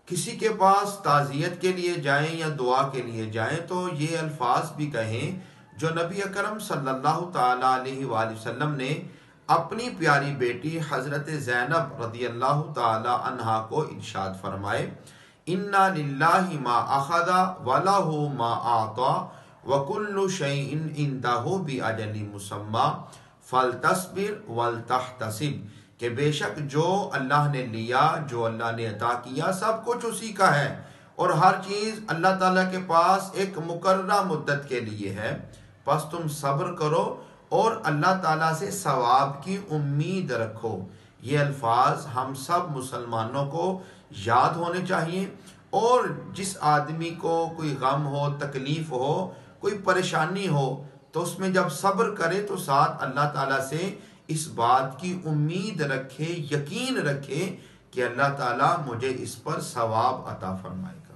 کسی کے پاس تعزیت کے لیے جائیں یا دعا کے لیے جائیں تو یہ الفاظ بھی کہیں جو نبی اکرم صلی اللہ تعالیٰ علیہ وآلہ وسلم نے اپنی پیاری بیٹی حضرت زینب رضی اللہ تعالیٰ عنہا کو ارشاد فرمائے، اِنَّا لِلَّهِ مَا أَخَذَ وَلَهُ مَا أَعْطَى وَكُلُّ شَيْءٍ عِندَهُ بِأَجَلٍ مُّسَمًّى فَلْتَصْبِرْ وَلْتَحْتَسِبْ، کہ بے شک جو اللہ نے لیا، جو اللہ نے عطا کیا، سب کچھ اسی کا ہے، اور ہر چیز اللہ تعالیٰ کے پاس ایک مقررہ مدت کے لیے ہے، پس تم صبر کرو اور اللہ تعالیٰ سے ثواب کی امید رکھو۔ یہ الفاظ ہم سب مسلمانوں کو یاد ہونے چاہیے، اور جس آدمی کو کوئی غم ہو، تکلیف ہو، کوئی پریشانی ہو، تو اس میں جب صبر کرے تو ساتھ اللہ تعالیٰ سے اس بات کی امید رکھے، یقین رکھے کہ اللہ تعالیٰ مجھے اس پر ثواب عطا فرمائے گا۔